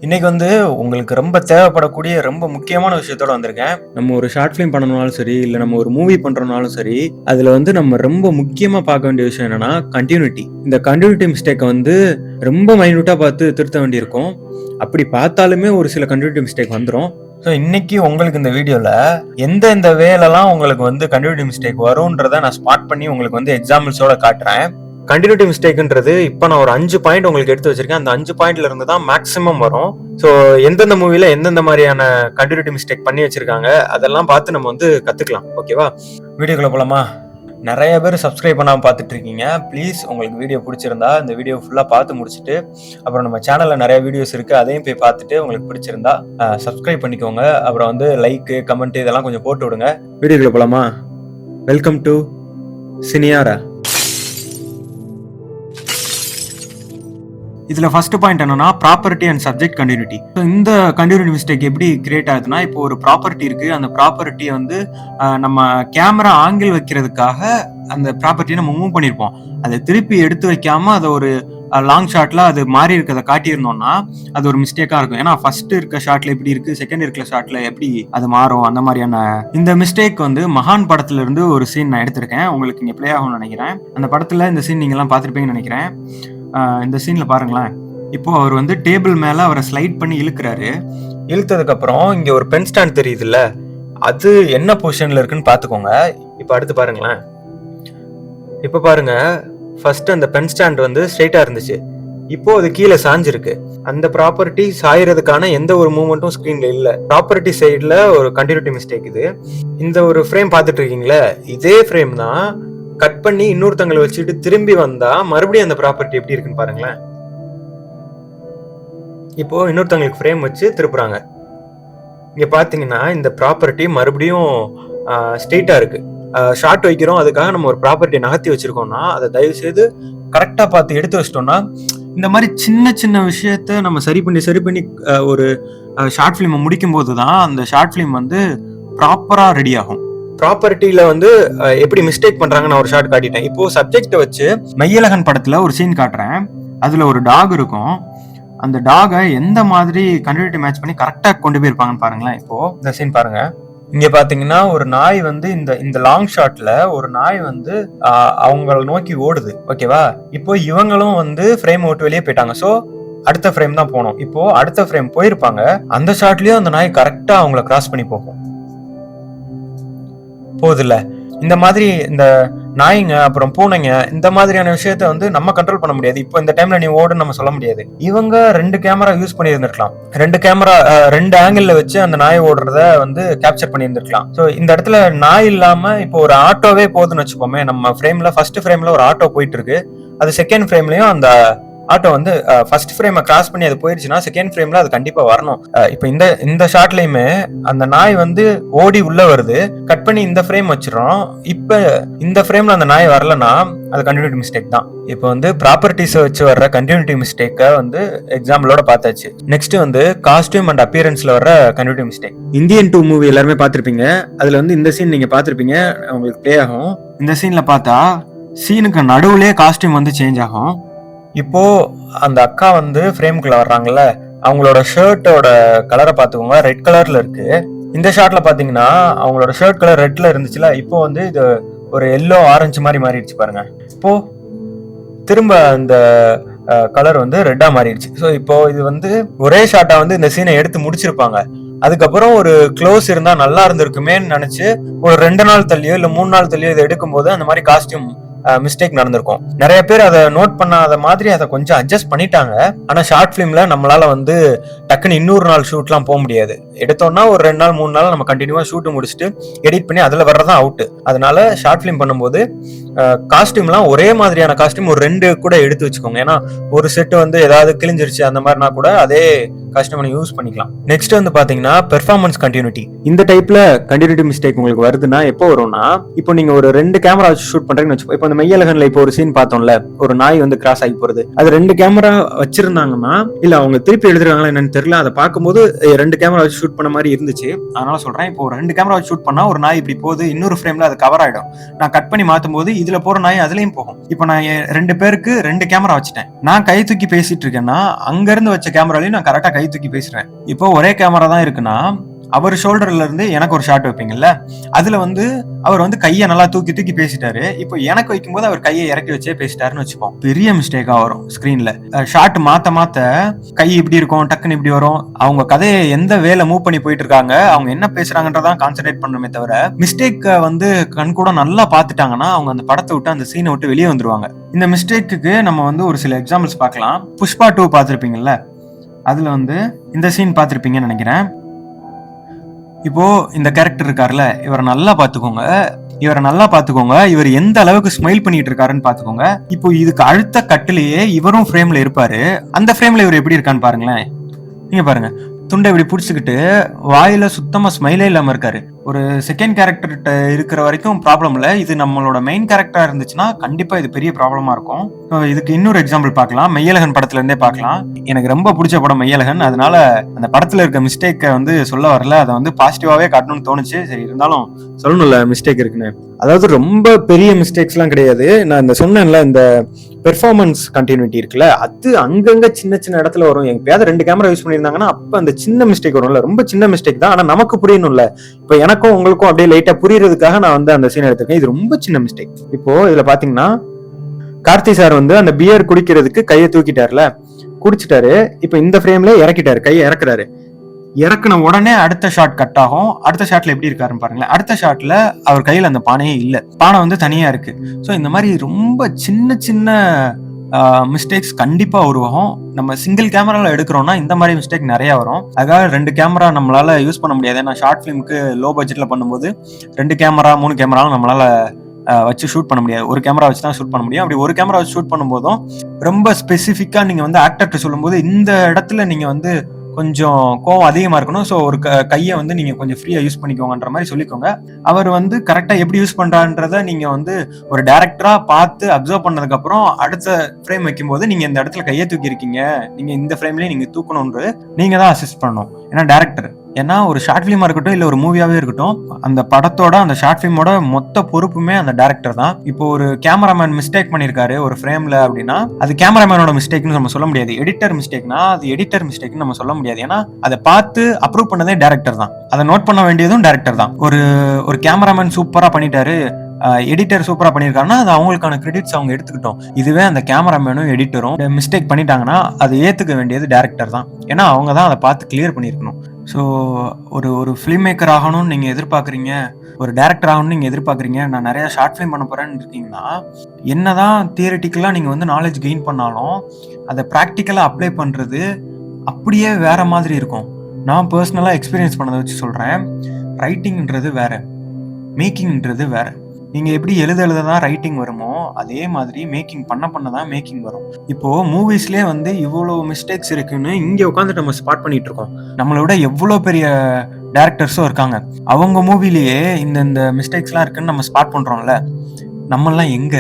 இன்னைக்கு உங்களுக்கு ரொம்ப தேவைப்படக்கூடிய ரொம்ப முக்கியமான விஷயத்தோட வந்திருக்கேன். நம்ம ஒரு ஷார்ட் ஃபிலிம் பண்ணணும்னாலும் சரி, இல்ல நம்ம ஒரு மூவி பண்றோம்னாலும் சரி, அதுல நம்ம ரொம்ப முக்கியமா பார்க்க வேண்டிய விஷயம் என்னன்னா கன்டினியூட்டி. இந்த கன்டினியூட்டி மிஸ்டேக்க ரொம்ப மைன்யூட்டா பார்த்து திருத்த வேண்டியிருக்கும். அப்படி பார்த்தாலுமே ஒரு சில கன்டினியூட்டி மிஸ்டேக் வந்துரும். ஸோ இன்னைக்கு உங்களுக்கு இந்த வீடியோல எந்தெந்த வேலைலாம் உங்களுக்கு கன்டினியூட்டி மிஸ்டேக் வரும்ன்றத நான் ஸ்பாட் பண்ணி உங்களுக்கு எக்ஸாம்பிள்ஸோட காட்டுறேன். கண்டினியூட்டி மிஸ்டேக்ன்றது இப்போ நான் ஒரு 5 பாயிண்ட் உங்களுக்கு எடுத்து வச்சிருக்கேன். அந்த 5 பாயிண்ட்ல இருந்து தான் மேக்ஸிமம் வரும். ஸோ எந்தெந்த மூவில எந்தெந்த மாதிரியான கண்டினியூட்டி மிஸ்டேக் பண்ணி வச்சிருக்காங்க அதெல்லாம் பார்த்து நம்ம கத்துக்கலாம். ஓகேவா? வீடியோக்குள்ள போலாமா? நிறைய பேர் சப்ஸ்கிரைப் பண்ணாமல் பார்த்துட்டு இருக்கீங்க. ப்ளீஸ் உங்களுக்கு வீடியோ பிடிச்சிருந்தா இந்த வீடியோ ஃபுல்லாக பார்த்து முடிச்சுட்டு அப்புறம் நம்ம சேனலில் நிறைய வீடியோஸ் இருக்குது, அதையும் போய் பார்த்துட்டு உங்களுக்கு பிடிச்சிருந்தா சப்ஸ்கிரைப் பண்ணிக்கோங்க. அப்புறம் லைக்கு கமெண்ட் இதெல்லாம் கொஞ்சம் போட்டு விடுங்க. வீடியோக்குள்ள போலாமா? வெல்கம் டு சினியாரா. இதுல ஃபர்ஸ்ட் பாயிண்ட் என்னன்னா ப்ராப்பர்ட்டி அண்ட் சப்ஜெக்ட் கண்டினியூட்டி. இந்த கண்டினியூட்டி மிஸ்டேக் எப்படி கிரியேட் ஆகுதுன்னா, இப்போ ஒரு ப்ராப்பர்ட்டி இருக்கு. அந்த ப்ராப்பர்ட்டியை நம்ம கேமரா ஆங்கிள் வைக்கிறதுக்காக அந்த ப்ராப்பர்ட்டியை நம்ம மூவ் பண்ணிருப்போம். அதை திருப்பி எடுத்து வைக்காம அதை ஒரு லாங் ஷாட்ல அது மாறி இருக்கிறத காட்டியிருந்தோம்னா அது ஒரு மிஸ்டேக்கா இருக்கும். ஏன்னா ஃபர்ஸ்ட் இருக்க ஷாட்ல எப்படி இருக்கு, செகண்ட் இருக்க ஷாட்ல எப்படி அது மாறும், அந்த மாதிரியான இந்த மிஸ்டேக் மகான் படத்துல இருந்து ஒரு சீன் நான் எடுத்திருக்கேன். உங்களுக்கு இங்க பிளே ஆகும்னு நினைக்கிறேன். அந்த படத்துல இந்த சீன் நீங்க எல்லாம் பார்த்திருப்பீங்கன்னு நினைக்கிறேன். இந்த சீன்ல பாருங்களேன். இப்போ அவர் டேபிள் மேல அவரை ஸ்லைட் பண்ணி இழுக்கிறாரு. இழுத்ததுக்கு அப்புறம் இங்க ஒரு பென் ஸ்டாண்ட் தெரியுதுல்ல, அது என்ன பொசிஷன்ல இருக்குன்னு பாத்துக்கோங்க. இப்போ அடுத்து பாருங்களேன். இப்ப பாருங்க, ஃபர்ஸ்ட் அந்த பென் ஸ்டாண்ட் ஸ்ட்ரைட்டா இருந்துச்சு, இப்போ அது கீழே சாஞ்சிருக்கு. அந்த ப்ராப்பர்ட்டி சாயறதுக்கான எந்த ஒரு மூவ்மெண்ட்டும் ஸ்கிரீன்ல இல்ல. ப்ராப்பர்ட்டி சைடுல ஒரு கண்டினியூட்டி மிஸ்டேக். இது இந்த ஒரு ஃப்ரேம் பாத்துட்டு இருக்கீங்களா, இதே ஃப்ரேம் தான் கட் பண்ணி இன்னொருத்தங்களை வச்சுட்டு திரும்பி வந்தா மறுபடியும் அந்த ப்ராப்பர்ட்டி எப்படி இருக்குன்னு பாருங்களேன். இப்போ இன்னொருத்தங்களுக்கு ஃப்ரேம் வச்சு திருப்புறாங்க. இங்க பாத்தீங்கன்னா இந்த ப்ராப்பர்ட்டி மறுபடியும் ஸ்ட்ரெயிட்டா இருக்கு. ஷார்ட் வைக்கிறோம், அதுக்காக நம்ம ஒரு ப்ராப்பர்ட்டியை நகர்த்தி வச்சிருக்கோம்னா அதை தயவு செய்து கரெக்டா பார்த்து எடுத்து வச்சிட்டோம்னா இந்த மாதிரி சின்ன சின்ன விஷயத்த நம்ம சரி பண்ணி ஒரு ஷார்ட் ஃபிலிம் முடிக்கும் போதுதான் அந்த ஷார்ட் ஃபிலிம் ப்ராப்பரா ரெடி ஆகும். ப்ராப்பர்ட்டியில எப்படி மிஸ்டேக் பண்றாங்க நான் ஒரு ஷார்ட் காட்டிட்டேன். இப்போ சப்ஜெக்ட வச்சு மெய்யழகன் படத்துல ஒரு சீன் காட்டுறேன். அதுல ஒரு டாக் இருக்கும். அந்த டாகை எந்த மாதிரி கண்டினியூட்டி மேட்ச் பண்ணி கரெக்டா கொண்டு போயிருப்பாங்கன்னு பாருங்களேன். இப்போ இந்த சீன் பாருங்க. இங்க பாத்தீங்கன்னா ஒரு நாய் இந்த லாங் ஷாட்ல ஒரு நாய் அவங்கள நோக்கி ஓடுது. ஓகேவா? இப்போ இவங்களும் ஃப்ரேம் விட்டு வெளியே போயிட்டாங்க. சோ அடுத்த ஃப்ரேம் தான் போகணும். இப்போ அடுத்த ஃப்ரேம் போயிருப்பாங்க. அந்த ஷாட்லயும் அந்த நாய் கரெக்டா அவங்கள கிராஸ் பண்ணி போகும். போகுதுல்ல? இந்த மாதிரி இந்த நாய்ங்க அப்புறம் பூனைங்க இந்த மாதிரியான விஷயத்த நம்ம கண்ட்ரோல் பண்ண முடியாது. இப்போ இந்த டைம்ல நீ ஓடுன்னு நம்ம சொல்ல முடியாது. இவங்க 2 கேமரா யூஸ் பண்ணி இருந்திருக்கலாம். 2 கேமரா 2 ஆங்கிள் வச்சு அந்த நாய் ஓடுறத கேப்சர் பண்ணி இருந்திருக்கலாம். சோ இந்த இடத்துல நாய் இல்லாம இப்போ ஒரு ஆட்டோவே போகுதுன்னு வச்சுப்போமே. நம்ம ஃப்ரேம்ல ஃபர்ஸ்ட் ஃப்ரேம்ல ஒரு ஆட்டோ போயிட்டு இருக்கு. அது செகண்ட் ஃப்ரேம்லயும் அந்த ஆட்டோ ஃபர்ஸ்ட் ஃப்ரேமை கிராஸ் பண்ணி அது போயிருச்சுன்னா செகண்ட் ஃப்ரேம்ல அது கண்டிப்பா வரணும். இப்போ இந்த ஷாட்லயுமே அந்த நாய் ஓடி உள்ள வருது, கட் பண்ணி இந்த ஃப்ரேம் வச்சிடறோம். இப்ப இந்த ஃப்ரேம்ல அந்த நாய் வரலன்னா அது கண்டினியூட்டி மிஸ்டேக் தான். இப்போ ப்ராப்பர்ட்டிஸ் வச்சு வர்ற கண்டினியூட்டி மிஸ்டேக்க எக்ஸாம்பிளோட பார்த்தாச்சு. நெக்ஸ்ட் காஸ்டியூம் அண்ட் அப்பியரன்ஸ்ல வர்ற கண்டினியூட்டி மிஸ்டேக். இந்தியன் 2 மூவி எல்லாருமே பார்த்திருப்பீங்க. அதுல இந்த சீன் நீங்க பார்த்திருப்பீங்க, உங்களுக்கு பிளே ஆகும். இந்த சீன்ல பார்த்தா சீனுக்கு நடுவுலயே காஸ்டியூம் சேஞ்ச் ஆகும். இப்போ அந்த அக்கா ஃப்ரேம்குள்ள வர்றாங்கல்ல, அவங்களோட ஷர்ட்டோட கலரை பார்த்துக்கோங்க, ரெட் கலர்ல இருக்கு. இந்த ஷாட்ல பாத்தீங்கன்னா அவங்களோட ஷர்ட் கலர் ரெட்ல இருந்துச்சுல, இப்போ இது ஒரு எல்லோ ஆரஞ்சு மாதிரி மாறிடுச்சு பாருங்க. இப்போ திரும்ப இந்த கலர் ரெட்டா மாறிடுச்சு. ஸோ இப்போ இது ஒரே ஷாட்டா இந்த சீனை எடுத்து முடிச்சிருப்பாங்க. அதுக்கப்புறம் ஒரு க்ளோஸ் இருந்தா நல்லா இருந்திருக்குமேன்னு நினைச்சு ஒரு 2 நாள் தள்ளியோ இல்ல 3 நாள் தள்ளியோ இதை எடுக்கும் போது அந்த மாதிரி காஸ்டியூம் மிஸ்டேக் நடந்திருக்கும். நிறைய பேர் அதை நோட் பண்ணாத மாதிரி அதை கொஞ்சம் அட்ஜஸ்ட் பண்ணிட்டாங்க. ஆனா ஷார்ட் பிலிம்ல நம்மளால டக்குன்னு இன்னொரு நாள் ஷூட்லாம் போக முடியாது. எடுத்தோம்னா ஒரு 2 நாள் 3 நாள் நம்ம கண்டினியூவா ஷூட் முடிச்சுட்டு எடிட் பண்ணி அதுல வர்றதான் அவுட். அதனால ஷார்ட் பிலிம் பண்ணும்போது காஸ்டியூம்லாம் ஒரே மாதிரியான காஸ்டியூம் ஒரு 2 கூட எடுத்து வச்சுக்கோங்க. ஏன்னா ஒரு செட் ஏதாவது கிழிஞ்சிருச்சு அந்த மாதிரினா கூட அதே காஸ்டியூம் யூஸ் பண்ணிக்கலாம். நெக்ஸ்ட் பாத்தீங்கன்னா பெர்ஃபார்மன்ஸ் கண்டினியூட்டி. இந்த டைப்ல கண்டினியூட்டி மிஸ்டேக் உங்களுக்கு வருதுன்னா எப்போ வரும்னா, இப்போ நீங்க ஒரு 2 கேமரா வச்சு ஷூட் பண்றீங்கன்னு வச்சுக்கோ. இப்போ அந்த மெய்யழகன்ல இப்போ ஒரு சீன் பார்த்தோம்ல, ஒரு நாய் கிராஸ் ஆகி போறது. அது 2 கேமரா வச்சிருந்தாங்கன்னா இல்ல அவங்க திருப்பி எழுதுறாங்களா என்னன்னு தெரியல. அதை பார்க்கும்போது 2 கேமரா வச்சு ஷூட் பண்ண மாதிரி இருந்துச்சு. அதனால சொல்றேன், இப்போ 2 கேமரா வச்சு ஷூட் பண்ணா ஒரு நாய் இப்படி போகுது, இன்னொரு ஃப்ரேம்ல அது கவர் ஆயிடும். நான் கட் பண்ணி மாத்தும் போது இதுல போற நாய் அதுலயும் போகும். இப்போ நான் 2 பேருக்கு 2 கேமரா வச்சுட்டேன். நான் கை தூக்கி பேசிட்டு இருக்கேன்னா அங்க இருந்து வச்ச கேமராலையும் நான் கரெக்டா கை கை தூக்கி பேசுறேன். இப்போ ஒரே கேமரா தான் இருக்குன்னா அவர் ஷோல்டர்ல இருந்து எனக்கு ஒரு ஷாட் வைப்பீங்கல்ல, அதுல வந்து அவர் வந்து கையை நல்லா தூக்கி தூக்கி பேசிட்டாரு. இப்போ எனக்கு வைக்கும்போது அவர் கையை இறக்கி வச்சே பேசிட்டாருன்னு வச்சுப்போம், பெரிய மிஸ்டேக்கா வரும். ஸ்கிரீன்ல ஷாட் மாத்த கை இப்படி இருக்கும், டக்குன்னு இப்படி வரும். அவங்க கதையை எந்த வேலை மூவ் பண்ணி போயிட்டு இருக்காங்க, அவங்க என்ன பேசுறாங்கன்றதான் கான்சென்ட்ரேட் பண்ணணுமே தவிர மிஸ்டேக் வந்து கண் கூட நல்லா பாத்துட்டாங்கன்னா அவங்க அந்த படத்தை விட்டு அந்த சீனை விட்டு வெளியே வந்துருவாங்க. இந்த மிஸ்டேக்கு நம்ம வந்து ஒரு சில எக்ஸாம்பிள்ஸ் பார்க்கலாம். புஷ்பா 2 பார்த்திருப்பீங்கல்ல, அதுல வந்து இந்த சீன் பார்த்திருப்பீங்கன்னு நினைக்கிறேன். இப்போ இந்த கேரக்டர் இருக்காருல்ல, இவரை நல்லா பாத்துக்கோங்க. இவர் எந்த அளவுக்கு ஸ்மைல் பண்ணிட்டு இருக்காருன்னு பாத்துக்கோங்க. இப்போ இதுக்கு அடுத்த கட்டிலேயே இவரும் ஃப்ரேம்ல இருப்பாரு. அந்த ஃப்ரேம்ல இவர் எப்படி இருக்கான்னு பாருங்களேன். நீங்க பாருங்க, துண்டை இப்படி புடிச்சுக்கிட்டு வாயில சுத்தமா ஸ்மைலே இல்லாம இருக்காரு. ஒரு செகண்ட் கேரக்டர்கிட்ட இருக்கிற வரைக்கும் ப்ராப்ளம் இல்ல, இது நம்மளோட மெயின் கேரக்டரா இருந்துச்சுன்னா கண்டிப்பா இது பெரிய ப்ராப்ளமா இருக்கும். இதுக்கு இன்னொரு எக்ஸாம்பிள் பார்க்கலாம், மெய்யழகன் படத்துல இருந்தே பார்க்கலாம். எனக்கு ரொம்ப பிடிச்ச படம் மெய்யழகன், அதனால அந்த படத்துல இருக்க மிஸ்டேக்கை வந்து சொல்ல வரல, அதை வந்து பாசிட்டிவாவே காட்டணும்னு தோணுச்சு. சரி, இருந்தாலும் சொல்லணும்ல மிஸ்டேக் இருக்குன்னு. அதாவது ரொம்ப பெரிய மிஸ்டேக்ஸ் எல்லாம் கிடையாது. நான் இந்த சொன்னேன்ல, இந்த பெர்ஃபார்மன்ஸ் கண்டினியூட்டி இருக்குல்ல, அது அங்கங்க சின்ன சின்ன இடத்துல வரும். எப்பயாவது 2 கேமரா யூஸ் பண்ணியிருந்தாங்கன்னா அப்ப அந்த சின்ன மிஸ்டேக் வரும்ல, ரொம்ப சின்ன மிஸ்டேக் தான், ஆனா நமக்கு புரியணும்ல. இப்ப எனக்கும் உங்களுக்கும் அப்படியே லைட்டா புரியறதுக்காக நான் வந்து அந்த சீன் எடுத்திருக்கேன். இது ரொம்ப சின்ன மிஸ்டேக். இப்போ இதுல பாத்தீங்கன்னா கார்த்தி சார் வந்து அந்த பியர் குடிக்கிறதுக்கு கையை தூக்கிட்டாருல, குடிச்சிட்டாரு. இப்ப இந்த ஃப்ரேம்ல இறக்கிட்டாரு, கையை இறக்குறாரு. இறக்குன உடனே அடுத்த ஷாட் கட் ஆகும். அடுத்த ஷாட்ல எப்படி இருக்காருன்னு பாருங்களேன். அடுத்த ஷாட்ல அவர் கையில அந்த பானையே இல்ல, பானை வந்து தனியா இருக்கு. சோ இந்த மாதிரி ரொம்ப சின்ன சின்ன மிஸ்டேக்ஸ் கண்டிப்பா உருவாகும். நம்ம சிங்கிள் கேமரால எடுக்கிறோம்னா இந்த மாதிரி மிஸ்டேக் நிறைய வரும். அதுக்காக 2 கேமரா நம்மளால யூஸ் பண்ண முடியாது. ஏன்னா ஷார்ட் ஃபிலிமுக்கு லோ பட்ஜெட்ல பண்ணும்போது 2 கேமரா 3 கேமராவும் நம்மளால வச்சு ஷூட் பண்ண முடியாது. ஒரு கேமரா வச்சு தான் ஷூட் பண்ண முடியும். அப்படி ஒரு கேமரா வச்சு ஷூட் பண்ணும்போதும் ரொம்ப ஸ்பெசிஃபிக்கா நீங்க வந்து ஆக்டர்கிட்ட சொல்லும்போது இந்த இடத்துல நீங்க வந்து கொஞ்சம் கோவம் அதிகமா இருக்கணும். ஸோ ஒரு கையை வந்து நீங்க கொஞ்சம் ஃப்ரீயா யூஸ் பண்ணிக்கோங்கன்ற மாதிரி சொல்லிக்கோங்க. அவர் வந்து கரெக்டா எப்படி யூஸ் பண்றான்றத நீங்க வந்து ஒரு டைரக்டரா பார்த்து அப்சர்வ் பண்ணதுக்கு அப்புறம் அடுத்த ஃப்ரேம் வைக்கும்போது நீங்க இந்த இடத்துல கையை தூக்கி இருக்கீங்க, நீங்க இந்த ஃப்ரேம்லயே நீங்க தூக்கணும்னு நீங்க தான் அசிஸ்ட் பண்ணணும். ஏன்னா டைரக்டர், ஏன்னா ஒரு ஷார்ட் ஃபிலிமா இருக்கட்டும் இல்ல ஒரு மூவியாவே இருக்கட்டும், அந்த படத்தோட அந்த ஷார்ட் ஃபிலிமோட மொத்த பொறுப்புமே அந்த டைரக்டர் தான். இப்போ ஒரு கேமராமேன் மிஸ்டேக் பண்ணிருக்காரு ஒரு ஃப்ரேம்ல அப்படின்னா அது கேமராமேனோட மிஸ்டேக்னு நம்ம சொல்ல முடியாது. எடிட்டர் மிஸ்டேக்னா அது எடிட்டர் மிஸ்டேக்னு நம்ம சொல்ல முடியாது. ஏன்னா அதை பார்த்து அப்ரூவ் பண்ணதே டைரக்டர் தான், அதை நோட் பண்ண வேண்டியதும் டைரக்டர் தான். ஒரு கேமராமேன் சூப்பரா பண்ணிட்டாரு, எடிட்டர் சூப்பரா பண்ணிருக்காங்கன்னா அது அவங்களுக்கான கிரெடிட்ஸ் அவங்க எடுத்துக்கிட்டோம். இதுவே அந்த கேமராமேனும் எடிட்டரும் மிஸ்டேக் பண்ணிட்டாங்கன்னா அதை ஏத்துக்க வேண்டியது டைரக்டர் தான். ஏன்னா அவங்க தான் அதை பார்த்து கிளியர் பண்ணிருக்கணும். ஸோ ஒரு ஃபிலிம் மேக்கர் ஆகணும்னு நீங்க எதிர்பார்க்குறீங்க, ஒரு டைரக்டர் ஆகணும்னு நீங்க எதிர்பார்க்குறீங்க, நான் நிறைய ஷார்ட் ஃபிலிம் பண்ண போறேன்னு இருக்கீங்கன்னா என்னதான் தியரிட்டிக்கலா நீங்க வந்து நாலேஜ் கெயின் பண்ணாலும் அதை ப்ராக்டிக்கலா அப்ளை பண்றது அப்படியே வேற மாதிரி இருக்கும். நான் பர்சனலா எக்ஸ்பீரியன்ஸ் பண்ணதை வச்சு சொல்றேன். ரைட்டிங்ன்றது வேற, மேக்கிங்ன்றது வேற. நீங்க எப்படி எழுத ரைட்டிங் வருமோ அதே மாதிரி மேக்கிங் பண்ணதான் மேக்கிங் வரும். இப்போ மூவிஸ்லயே வந்து இவ்வளவு மிஸ்டேக்ஸ் இருக்குன்னு இங்க உட்காந்துட்டு நம்ம ஸ்பாட் பண்ணிட்டு இருக்கோம். நம்மளோட எவ்வளவு பெரிய டைரக்டர்ஸும் இருக்காங்க, அவங்க மூவிலேயே இந்த மிஸ்டேக்ஸ் எல்லாம் இருக்குன்னு நம்ம ஸ்பாட் பண்றோம்ல. நம்ம எல்லாம் எங்க?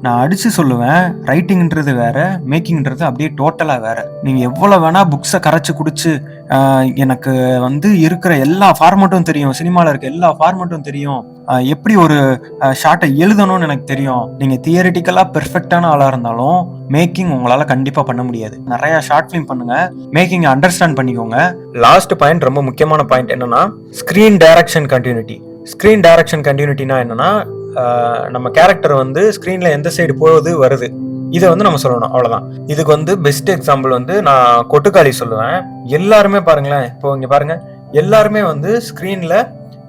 நான் அடிச்சு சொல்லுவேன், ரைட்டிங்ன்றது வேற, மேக்கிங்ன்றது அப்படியே டோட்டலா வேற. நீங்க எவ்வளவு வேணா புக்ஸை கரைச்சு குடிச்சு எனக்கு வந்து இருக்கிற எல்லா ஃபார்மட்டும் தெரியும், சினிமால இருக்க எல்லா ஃபார்மட்டும் தெரியும், எப்படி ஒரு ஷார்ட்டை எழுதணும்னு எனக்கு தெரியும், நீங்க தியரிட்டிக்கலா பெர்ஃபெக்டான ஆளா இருந்தாலும் மேக்கிங் உங்களால கண்டிப்பா பண்ண முடியாது. நிறைய ஷார்ட் ஃபிலிம் பண்ணுங்க, மேக்கிங் அண்டர்ஸ்டாண்ட் பண்ணிக்கோங்க. லாஸ்ட் பாயிண்ட், ரொம்ப முக்கியமான பாயிண்ட் என்னன்னா screen direction continuity. Screen direction கண்டினியூட்டினா என்னன்னா நம்ம கேரக்டர் வந்து ஸ்கிரீன்ல எந்த சைடு போகுது வருது இதை வந்து நம்ம சொல்லணும், அவ்வளவுதான். இதுக்கு வந்து பெஸ்ட் எக்ஸாம்பிள் வந்து நான் கொட்டுக்காளி சொல்லுவேன். எல்லாருமே பாருங்களேன், இப்போ இங்க பாருங்க, எல்லாருமே வந்து ஸ்கிரீன்ல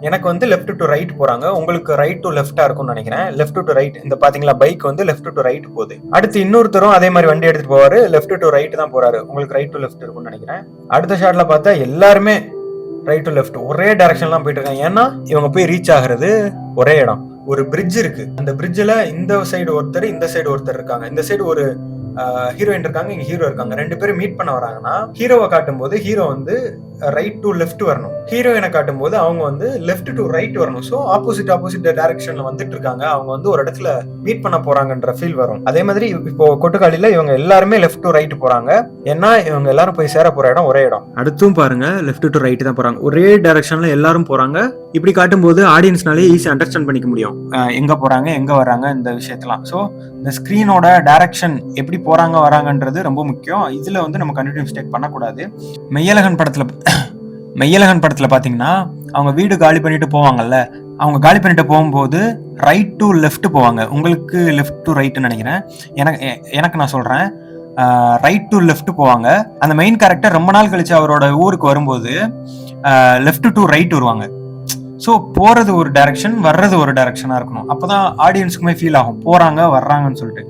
எனக்கு வந்து லெஃப்ட் டு ரைட் போறாங்க, உங்களுக்கு ரைட் டு லெஃப்டா இருக்கும்னு நினைக்கிறேன். லெஃப்ட் டு ரைட், இந்த பாத்தீங்களா பைக் வந்து லெஃப்ட் டு ரைட் போகுது. அடுத்து இன்னொருத்தரும் அதே மாதிரி வண்டி எடுத்துட்டு போவாரு, லெஃப்ட் டு ரைட் தான் போறாரு, உங்களுக்கு ரைட் டு லெஃப்ட் இருக்கும்னு நினைக்கிறேன். அடுத்த ஷாட்ல பார்த்தா எல்லாருமே ரைட் டு லெஃப்ட் ஒரே டைரக்ஷன்லாம் போயிட்டு இருக்காங்க. ஏன்னா இவங்க போய் ரீச் ஆகுறது ஒரே இடம். ஒரு பிரிட்ஜ் இருக்கு, அந்த பிரிட்ஜ்ல இந்த சைடு ஒருத்தர் இந்த சைடு ஒருத்தர் இருக்காங்க, இந்த சைடு ஒரு ஹீரோயின் இருக்காங்க, இங்க ஹீரோ இருக்காங்க. 2 பேரும் மீட் பண்ண வராங்கன்னா ஹீரோவை காட்டும் போது ஹீரோ வந்து ரைட் டு லெஃப்ட் வரணும். ஹீரோயினை காட்டும் போது அவங்க வந்து லெஃப்ட் டு ரைட் வரணும். ஸோ ஆப்போசிட் டைரக்ஷன்ல வந்துட்டு இருக்காங்க, அவங்க வந்து ஒரு இடத்துல மீட் பண்ண போறாங்கன்ற ஃபீல் வரும். அதே மாதிரி இப்போ கொட்டுக்காளியில இவங்க எல்லாருமே லெஃப்ட் டு ரைட் போறாங்க, ஏன்னா இவங்க எல்லாரும் போய் சேர போற இடம் ஒரே இடம். அடுத்தும் பாருங்க லெஃப்ட் டு ரைட் தான் போறாங்க, ஒரே டைரக்ஷன்ல எல்லாரும் போறாங்க. இப்படி காட்டும் போது ஆடியன்ஸ்னாலே ஈஸியா அண்டர்ஸ்டாண்ட் பண்ணிக்க முடியும் எங்க போறாங்க எங்க வர்றாங்க இந்த விஷயத்தெல்லாம். ஸோ இந்த ஸ்கிரீனோட டைரக்ஷன் எப்படி போறாங்க வராங்கன்றது ரொம்ப முக்கியம். இதுல வந்து நம்ம கண்டினியூ மிஸ்டேக் பண்ணக்கூடாது. மெய்யழகன் படத்துல பாத்தீங்கன்னா அவங்க வீடு காலி பண்ணிட்டு போவாங்கல்ல, அவங்க காலி பண்ணிட்டு போகும்போது ரைட் டு லெஃப்ட் போவாங்க. உங்களுக்கு லெஃப்ட் டு ரைட்னு நினைக்கிறேன், எனக்கு நான் சொல்றேன் ரைட் டு லெஃப்ட் போவாங்க. அந்த மெயின் கேரக்டர் ரொம்ப நாள் கழிச்சு அவரோட ஊருக்கு வரும்போது லெஃப்ட் டு ரைட் வருவாங்க. ஸோ போறது ஒரு டைரக்ஷன், வர்றது ஒரு டைரக்ஷனா இருக்கணும். அப்பதான் ஆடியன்ஸுக்குமே ஃபீல் ஆகும் போறாங்க வர்றாங்கன்னு சொல்லிட்டு.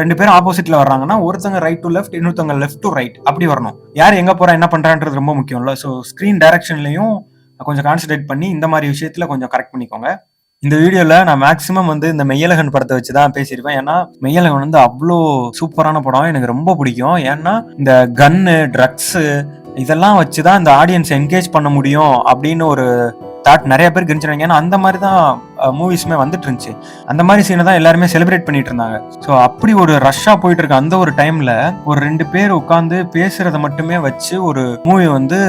ரெண்டு பேரும் ஆப்போசிட்ல வர்றாங்கன்னா ஒருத்தங்க ரைட் டு லெஃப்ட், இன்னொருத்தவங்க லெஃப்ட் டு ரைட் அப்படி வரணும். யார் எங்க போறா என்ன பண்றான்றது ரொம்ப முக்கியம்ல. ஸோ ஸ்கிரீன் டைரக்ஷன்லயும் கொஞ்சம் கான்சென்ட்ரேட் பண்ணி இந்த மாதிரி விஷயத்துல கொஞ்சம் கரெக்ட் பண்ணிக்கோங்க. இந்த வீடியோல நான் மேக்சிமம் வந்து இந்த மெய்யழகன் படத்தை வச்சுதான் பேசியிருப்பேன். ஏன்னா மெய்யழகன் வந்து அவ்வளோ சூப்பரான படம், எனக்கு ரொம்ப பிடிக்கும். ஏன்னா இந்த கன்னு ட்ரக்ஸ் இதெல்லாம் வச்சுதான் இந்த ஆடியன்ஸ் என்கேஜ் பண்ண முடியும் அப்படின்னு ஒரு தாட் நிறைய பேர் கணிச்சிருவாங்க. ஏன்னா அந்த மாதிரி தான் மூவிஸ்மே வந்துட்டு இருந்துச்சு, அந்த மாதிரி சீனை தான் எல்லாருமே செலிப்ரேட் பண்ணிட்டு இருந்தாங்க. ஸோ அப்படி ஒரு ரஷ்ஷா போயிட்டு இருக்க அந்த ஒரு டைம்ல ஒரு 2 பேர் உட்காந்து பேசுறத மட்டுமே வச்சு ஒரு மூவி வந்து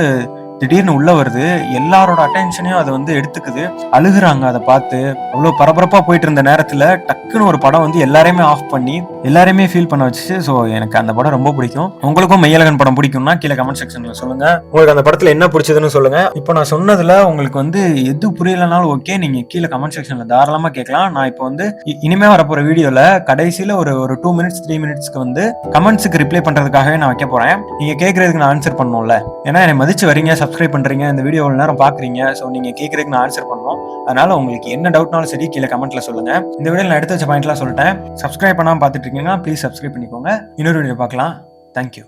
திடீர்னு உள்ள வருது, எல்லாரோட அட்டென்ஷனையும் அதை வந்து எடுத்துக்குது, அழுகுறாங்க அதை பார்த்து. அவ்வளோ பரபரப்பா போயிட்டு இருந்த நேரத்துல டக்குன்னு ஒரு படம் வந்து எல்லாரையுமே ஆஃப் பண்ணி எல்லாரையுமே ஃபீல் பண்ண வச்சு. ஸோ எனக்கு அந்த படம் ரொம்ப பிடிக்கும். உங்களுக்கும் மெய்யழகன் படம் பிடிக்கும்னா கீழே கமெண்ட் செக்ஷன்ல சொல்லுங்க, உங்களுக்கு அந்த படத்துல என்ன பிடிச்சதுன்னு சொல்லுங்க. இப்போ நான் சொன்னதுல உங்களுக்கு வந்து எது புரியலனாலும் ஓகே, நீங்க கீழே கமெண்ட் செக்ஷன்ல தாராளமா கேட்கலாம். நான் இப்போ வந்து இனிமே வரப்போற வீடியோல கடைசியில ஒரு 2 மினிட்ஸ் 3 மினிட்ஸ்க்கு வந்து கமெண்ட்ஸுக்கு ரிப்ளை பண்றதுக்காகவே நான் வைக்க போறேன். நீங்க கேட்கறதுக்கு நான் ஆன்சர் பண்ணணும்ல, ஏன்னா என்னை மதிச்சு வரீங்க, சப்ஸ்கிரைப் பண்றீங்க, இந்த வீடியோ ஒரு நேரம் பாக்குறீங்க. ஸோ நீங்க கேட்கறதுக்கு நான் ஆன்சர் பண்ணணும். அதனால உங்களுக்கு என்ன டவுட்னாலும் சரி கீழே கமெண்ட்ல சொல்லுங்க. இந்த வீடியோ நான் எடுத்து வச்ச பாயிண்ட்லாம் சொல்லிட்டேன். சப்ஸ்கிரைப் பண்ணாம பார்த்துட்டு இருக்கீங்கன்னா ப்ளீஸ் சப்ஸ்கிரைப் பண்ணிக்கோங்க. இன்னொரு வீடியோ பார்க்கலாம். தேங்க்யூ.